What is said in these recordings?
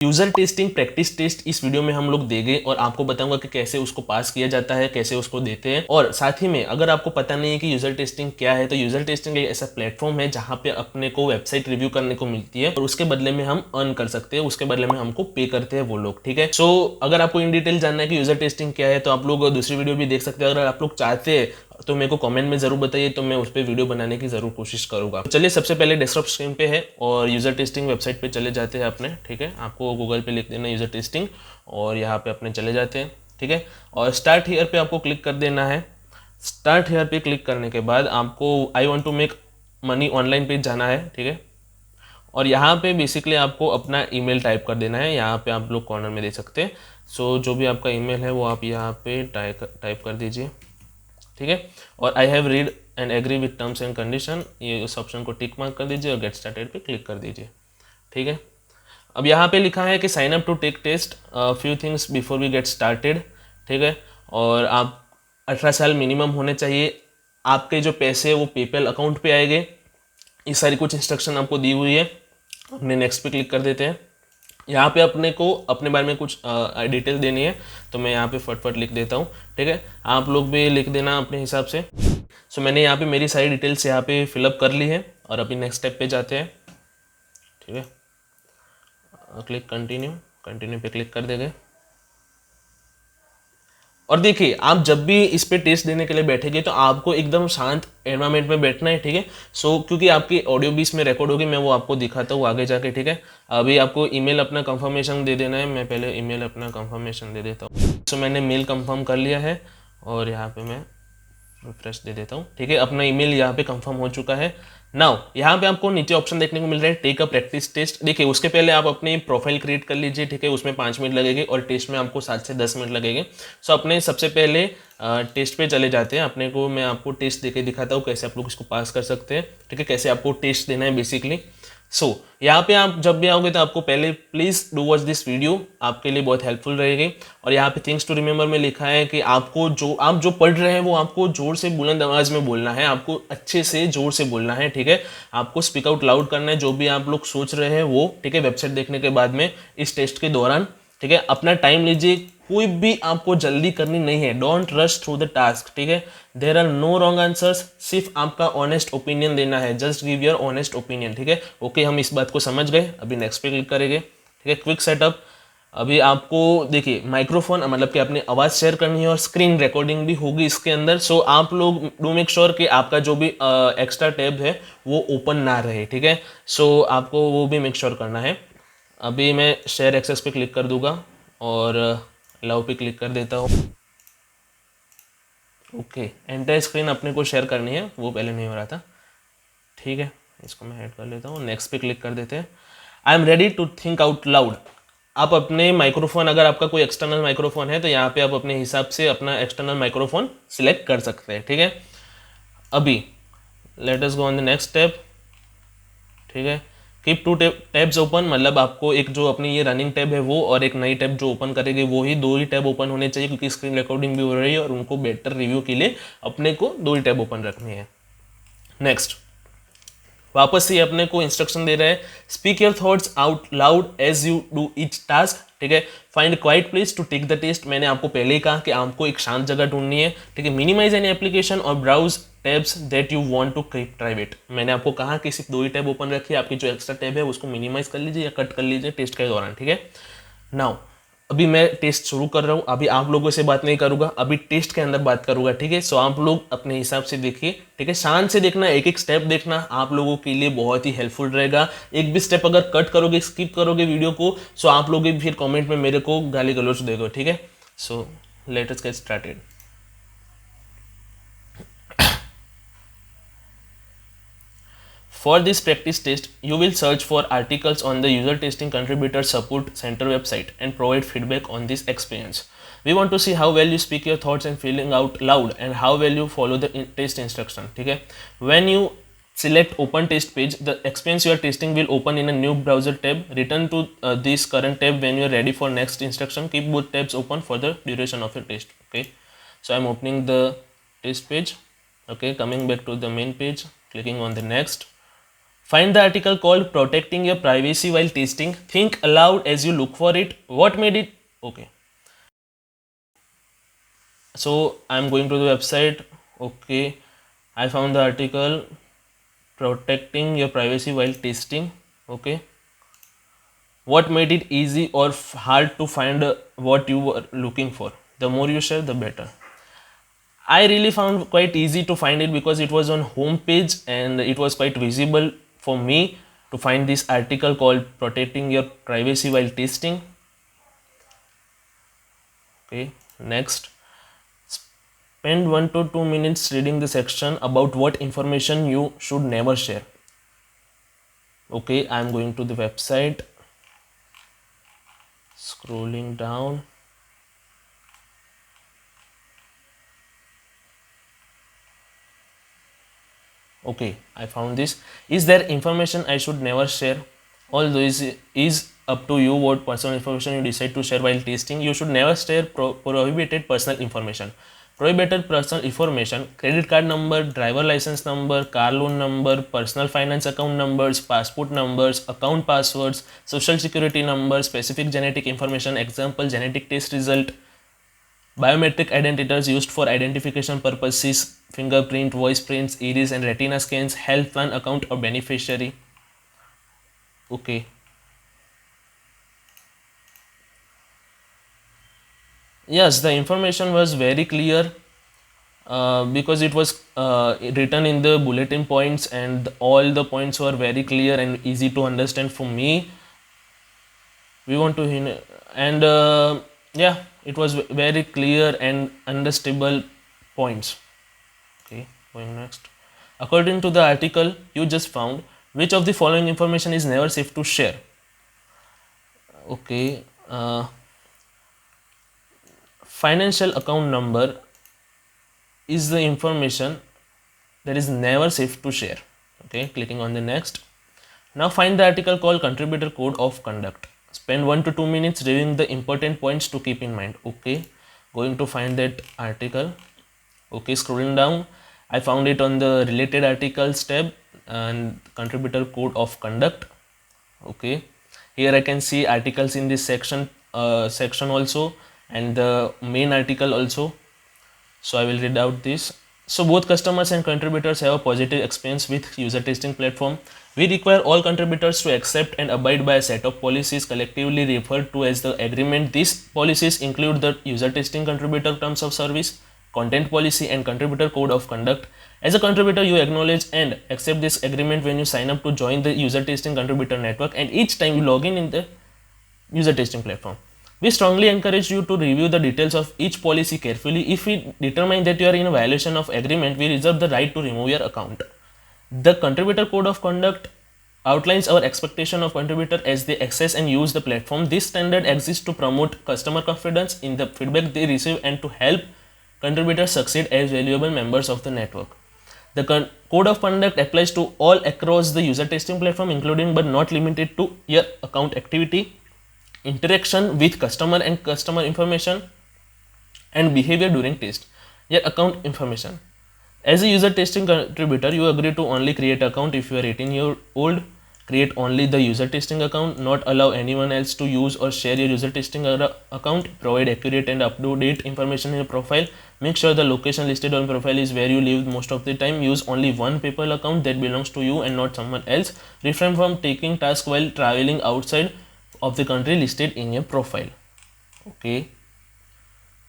User testing practice test इस video में हम लोग देंगे और आपको बताऊंगा कि कैसे उसको पास किया जाता है, कैसे उसको देते हैं। और साथ ही में अगर आपको पता नहीं है कि यूज़र टेस्टिंग क्या है, तो यूज़र टेस्टिंग एक ऐसा प्लेटफॉर्म है जहां पे अपने को वेबसाइट रिव्यू करने को मिलती है और उसके बदले में हम अर्न कर सकते हैं, उसके बदले में हमको पे करते हैं वो लोग, ठीक है। सो अगर आपको इन डिटेल जानना है कि यूज़र टेस्टिंग क्या है, तो आप लोग दूसरी वीडियो भी देख सकते हैं। अगर आप लोग चाहते हैं तो मेरे को कमेंट में जरूर बताइए, तो मैं उस पर वीडियो बनाने की जरूर कोशिश करूंगा। चलिए, सबसे पहले डेस्कटॉप स्क्रीन पे है और यूजर टेस्टिंग वेबसाइट पे चले जाते हैं अपने, ठीक है। आपको गूगल पे लिख देना यूजर टेस्टिंग और यहाँ पे अपने चले जाते हैं, ठीक है। और स्टार्ट हियर पे आपको क्लिक कर देना है। स्टार्ट हियर पे क्लिक करने के बाद आपको I want to make money online पे जाना है, ठीक है। और यहाँ पे बेसिकली आपको अपना ईमेल टाइप कर देना है, यहाँ पे आप लोग कॉर्नर में दे सकते हैं। सो जो भी आपका ईमेल है वो आप यहाँ पे टाइप कर दीजिए, ठीक है। और I have read and agree with terms and condition, ये उस ऑप्शन को टिक मार्क कर दीजिए और गेट स्टार्टेड पे क्लिक कर दीजिए, ठीक है। अब यहाँ पे लिखा है कि sign up to take test few things before we get started, ठीक है। और आप 18 साल मिनिमम होने चाहिए, आपके जो पैसे है वो पेपैल अकाउंट पे आएंगे। ये सारी कुछ इंस्ट्रक्शन आपको दी हुई है। अपने नेक्स्ट पे क्लिक कर देते हैं। यहाँ पे अपने को अपने बारे में कुछ डिटेल देनी है, तो मैं यहाँ पे फटफट लिख देता हूँ, ठीक है। आप लोग भी लिख देना अपने हिसाब से। सो मैंने यहाँ पे मेरी सारी डिटेल्स यहाँ पे फिलअप कर ली है और अभी नेक्स्ट स्टेप पे जाते हैं, ठीक है। क्लिक कंटिन्यू पे क्लिक कर देंगे। और देखिए, आप जब भी इस पे टेस्ट देने के लिए बैठेंगे तो आपको एकदम शांत एनवायरमेंट में बैठना है, ठीक है। सो क्योंकि आपकी ऑडियो भी इसमें रिकॉर्ड होगी, मैं वो आपको दिखाता हूँ आगे जाके, ठीक है। अभी आपको ईमेल अपना कंफर्मेशन दे देना है। मैं पहले ईमेल अपना कंफर्मेशन दे देता हूँ। सो मैंने मेल कंफर्म कर लिया है और यहाँ पे मैं रिफ्रेश दे देता हूँ, ठीक है। अपना ईमेल यहाँ पे कंफर्म हो चुका है। नाउ यहाँ पे आपको नीचे ऑप्शन देखने को मिल रहा है टेक अ प्रैक्टिस टेस्ट। देखिए, उसके पहले आप अपनी प्रोफाइल क्रिएट कर लीजिए, ठीक है। उसमें 5 मिनट लगेंगे और टेस्ट में आपको 7 से 10 मिनट लगेंगे। सो अपने सबसे पहले टेस्ट पे चले जाते हैं। अपने को मैं आपको टेस्ट देके दिखाता हूँ कैसे आप लोग इसको पास कर सकते हैं, ठीक है। कैसे आपको टेस्ट देना है बेसिकली। सो यहाँ पे आप जब भी आओगे तो आपको पहले please do watch this video, आपके लिए बहुत हेल्पफुल रहेगी। और यहाँ पे थिंग्स टू रिमेंबर में लिखा है कि आपको आप जो पढ़ रहे हैं वो आपको जोर से बुलंद आवाज में बोलना है, आपको अच्छे से जोर से बोलना है, ठीक है। आपको स्पीक आउट लाउड करना है जो भी आप लोग सोच रहे हैं वो, ठीक है। वेबसाइट देखने के बाद में इस टेस्ट के दौरान, ठीक है। अपना टाइम लीजिए, कोई भी आपको जल्दी करनी नहीं है। Don't rush through the task, ठीक है। There are no wrong answers, सिर्फ आपका ऑनेस्ट ओपिनियन देना है। Just give your honest opinion, ठीक है। ओके, हम इस बात को समझ गए। अभी नेक्स्ट पे क्लिक करेंगे, ठीक है। Quick setup. अभी आपको देखिए माइक्रोफोन मतलब कि अपनी आवाज़ शेयर करनी है और स्क्रीन रिकॉर्डिंग भी होगी इसके अंदर। सो आप लोग डू मेक श्योर कि आपका जो भी एक्स्ट्रा टैब है वो ओपन ना रहे, ठीक है। सो आपको वो भी मेक श्योर करना है। अभी मैं शेयर एक्सेस पे क्लिक कर दूंगा और लव पे क्लिक कर देता हूँ। ओके, एंटायर स्क्रीन अपने को शेयर करनी है, वो पहले नहीं हो रहा था, ठीक है। इसको मैं ऐड कर लेता हूँ। नेक्स्ट पे क्लिक कर देते हैं। I am ready to think out loud. आप अपने माइक्रोफोन, अगर आपका कोई एक्सटर्नल माइक्रोफोन है तो यहाँ पे आप अपने हिसाब से अपना एक्सटर्नल माइक्रोफोन सिलेक्ट कर सकते हैं, ठीक है। अभी let us go on the next step, ठीक है। कीप टू टैब्स ओपन, मतलब आपको एक जो अपनी ये रनिंग टैब है वो और एक नई टैब जो ओपन करेगी वो ही, दो ही टैब ओपन होने चाहिए क्योंकि स्क्रीन रिकॉर्डिंग भी हो रही है और उनको बेटर रिव्यू के लिए अपने को दो ही टैब ओपन रखनी है। नेक्स्ट, वापस से अपने को इंस्ट्रक्शन दे रहा है speak your thoughts out loud as you do each task, ठीक है। Find quiet place to take the test. मैंने आपको पहले ही कहा कि आपको एक शांत जगह ढूंढनी है, ठीक है। मिनिमाइज एनी एप्लीकेशन और browse tabs that you want to keep private. मैंने आपको कहा कि सिर्फ दो ही टैब ओपन रखिए, आपकी जो एक्स्ट्रा टैब है उसको मिनिमाइज कर लीजिए या कट कर लीजिए टेस्ट के दौरान, ठीक है। नाउ अभी मैं टेस्ट शुरू कर रहा हूँ, अभी आप लोगों से बात नहीं करूंगा, अभी टेस्ट के अंदर बात करूंगा, ठीक है। सो आप लोग अपने हिसाब से देखिए, ठीक है। शांत से देखना, एक एक स्टेप देखना, आप लोगों के लिए बहुत ही हेल्पफुल रहेगा। एक भी स्टेप अगर कट करोगे, स्किप करोगे वीडियो को, सो आप लोग भी फिर कमेंट में मेरे को गाली गलौज देगा, ठीक है। So let us get started. For this practice test, you will search for articles on the User Testing Contributor Support Center website and provide feedback on this experience. We want to see how well you speak your thoughts and feeling out loud and how well you follow the test instruction. ठीक है? When you select open test page, the experience you are testing will open in a new browser tab. Return to this current tab when you are ready for next instruction. Keep both tabs open for the duration of your test. Okay. So I'm opening the test page. Okay, coming back to the main page, clicking on the next. Find the article called Protecting Your Privacy While Testing. Think aloud as you look for it. What made it? Okay. So I'm going to the website. Okay. I found the article Protecting Your Privacy While Testing. Okay. What made it easy or hard to find what you were looking for? The more you share, the better. I really found quite easy to find it because it was on home page and it was quite visible for me to find this article called Protecting Your Privacy While Testing. Okay, next. Spend 1 to 2 minutes reading the section about what information you should never share. Okay, I am going to the website. Scrolling down. Okay, I found this. Is there information I should never share? Although is up to you what personal information you decide to share while testing. You should never share prohibited personal information. Prohibited personal information: credit card number, driver license number, car loan number, personal finance account numbers, passport numbers, account passwords, social security number, specific genetic information, example genetic test result, biometric identifiers used for identification purposes, fingerprint, voice prints, iris and retina scans, health plan account or beneficiary. Okay. Yes, the information was very clear because it was written in the bulletin points and all the points were very clear and easy to understand for me. We want to and yeah, it was very clear and understandable points. Okay, going next. According to the article you just found, which of the following information is never safe to share? Okay, financial account number is the information that is never safe to share. Okay, clicking on the next. Now find the article called Contributor Code of Conduct. Spend 1 to 2 minutes reviewing the important points to keep in mind. Okay, going to find that article. Okay, scrolling down, I found it on the related articles tab and Contributor Code of Conduct. Okay, here I can see articles in this section also and the main article also. So I will read out this. So both customers and contributors have a positive experience with user testing platform. We require all contributors to accept and abide by a set of policies collectively referred to as the agreement. These policies include the user testing contributor terms of service, content policy and contributor code of conduct. As a contributor, you acknowledge and accept this agreement when you sign up to join the user testing contributor network and each time you log in the user testing platform. We strongly encourage you to review the details of each policy carefully. If we determine that you are in a violation of agreement, we reserve the right to remove your account. The Contributor Code of Conduct outlines our expectation of contributor as they access and use the platform. This standard exists to promote customer confidence in the feedback they receive and to help contributors succeed as valuable members of the network. The Code of Conduct applies to all across the user testing platform, including but not limited to your account activity, interaction with customer and customer information, and behavior during test. Your account information. As a user testing contributor, you agree to only create account if you are 18-year-old. Create only the user testing account, not allow anyone else to use or share your user testing account. Provide accurate and up-to-date information in your profile. Make sure the location listed on profile is where you live most of the time. Use only one PayPal account that belongs to you and not someone else. Refrain from taking tasks while traveling outside of the country listed in your profile. Okay.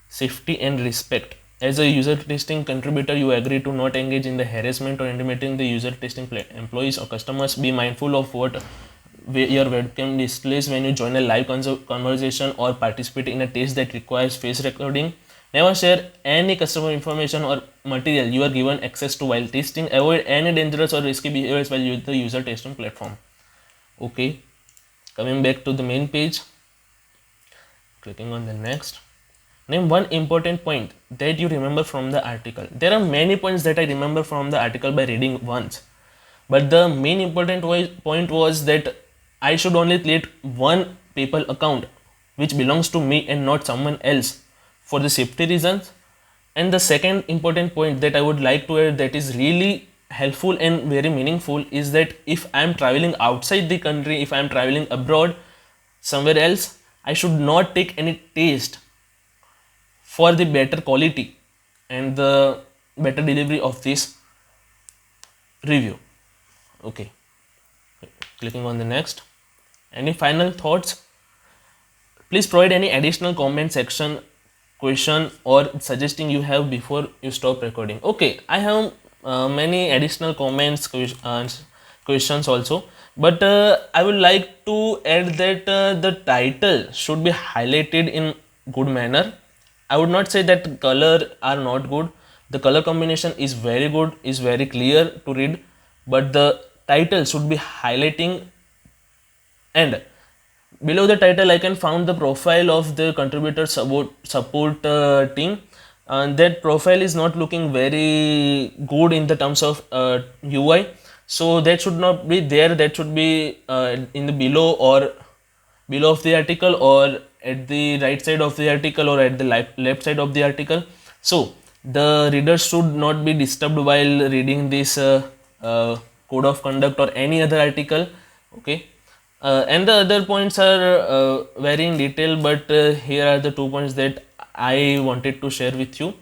Safety and respect. As a user testing contributor, you agree to not engage in the harassment or intimidating the user testing employees or customers. Be mindful of what your webcam displays when you join a live conversation or participate in a test that requires face recording. Never share any customer information or material you are given access to while testing. Avoid any dangerous or risky behaviors while using the user testing platform. Okay, coming back to the main page, clicking on the next. Name one important point that you remember from the article. There are many points that I remember from the article by reading once, but the main important point was that I should only create one PayPal account which belongs to me and not someone else for the safety reasons. And the second important point that I would like to add that is really helpful and very meaningful is that if I am traveling outside the country, if I am traveling abroad somewhere else, I should not take any taste for the better quality and the better delivery of this review. Okay, clicking on the next. Any final thoughts? Please provide any additional comment section, question or suggesting you have before you stop recording. Okay, I have many additional comments, questions also, but I would like to add that the title should be highlighted in good manner. I would not say that color are not good. The color combination is very good, is very clear to read, but the title should be highlighting. And below the title I can found the profile of the contributor support team, and that profile is not looking very good in the terms of UI, so that should not be there. That should be in the below or below of the article, or at the right side of the article, or at the left side of the article, so the reader should not be disturbed while reading this code of conduct or any other article. Okay, and the other points are very in detail, but here are the 2 points that I wanted to share with you.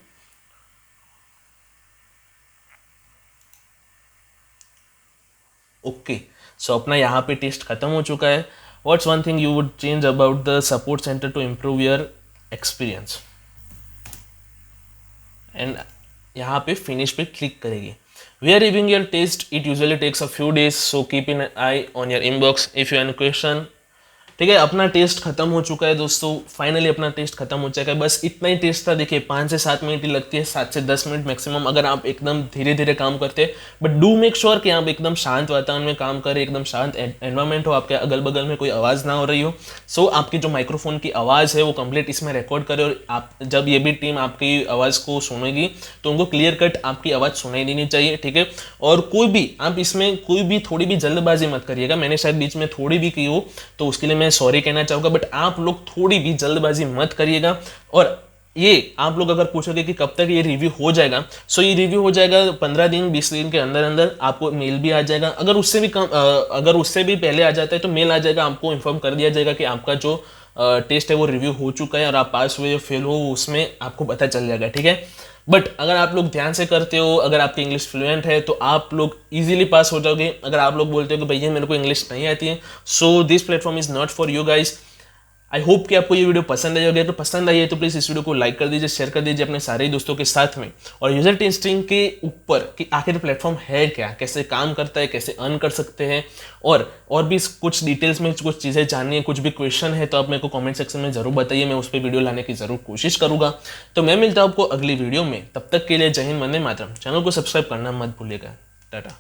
Okay, so अपना यहाँ पे test खत्म हो चुका है. What's one thing you would change about the support centre to improve your experience? And यहाँ पे finish पे क्लिक करेगी. We are reviewing your test. It usually takes a few days, so keep an eye on your inbox if you have any question. ठीक है, अपना test खत्म हो चुका है दोस्तों. फाइनली अपना टेस्ट खत्म हो चुका है. बस इतना ही टेस्ट था. देखिए 5 से 7 मिनट ही लगती है, 7 से 10 मिनट मैक्सिमम, अगर आप एकदम धीरे धीरे काम करते हैं. बट डू मेक श्योर कि आप एकदम शांत वातावरण में काम करें, एकदम शांत एनवायरमेंट हो, आपके अगल बगल में कोई आवाज़ ना हो रही हो. सो आपकी जो माइक्रोफोन की आवाज़ है वो कंप्लीट इसमें रिकॉर्ड करें, और आप जब ये भी टीम आपकी आवाज़ को सुनेगी तो उनको क्लियर कट आपकी आवाज़ सुनाई देनी चाहिए. ठीक है, और कोई भी आप इसमें कोई भी थोड़ी भी जल्दबाजी मत करिएगा. मैंने शायद बीच में थोड़ी भी की हो तो उसके लिए मैं सॉरी कहना चाहूँगा, बट आप लोग थोड़ी भी जल्दबाजी मत करिएगा. और ये आप लोग अगर पूछोगे कि कब तक ये रिव्यू हो जाएगा, सो ये रिव्यू हो जाएगा 15 दिन 20 दिन के अंदर अंदर. आपको मेल भी आ जाएगा. अगर उससे भी कम अगर उससे भी पहले आ जाता है तो मेल आ जाएगा, आपको इन्फॉर्म कर दिया जाएगा कि आपका जो टेस्ट है वो रिव्यू हो चुका है, और आप पास हुए या फेल हो उसमें आपको पता चल जाएगा. ठीक है, बट अगर आप लोग ध्यान से करते हो, अगर आपकी इंग्लिश फ्लुएंट है तो आप लोग इजीली पास हो जाओगे. अगर आप लोग बोलते हो कि भैया मेरे को इंग्लिश नहीं आती है, so this platform is not for you guys. I hope कि आपको ये वीडियो पसंद आई होगी. तो पसंद आई है तो प्लीज़ इस वीडियो को लाइक कर दीजिए, शेयर कर दीजिए अपने सारे दोस्तों के साथ में. और यूजर टेस्टिंग के ऊपर कि आखिर प्लेटफॉर्म है क्या, कैसे काम करता है, कैसे अर्न कर सकते हैं, और भी कुछ डिटेल्स में कुछ चीज़ें जाननी है, कुछ भी क्वेश्चन है तो आप मेरे को कमेंट सेक्शन में जरूर बताइए. मैं उस पर वीडियो लाने की जरूर कोशिश करूँगा. तो मैं मिलता हूँ आपको अगली वीडियो में. तब तक के लिए जय हिंद, वंदे मातरम. चैनल को सब्सक्राइब करना मत भूलिएगा. टाटा.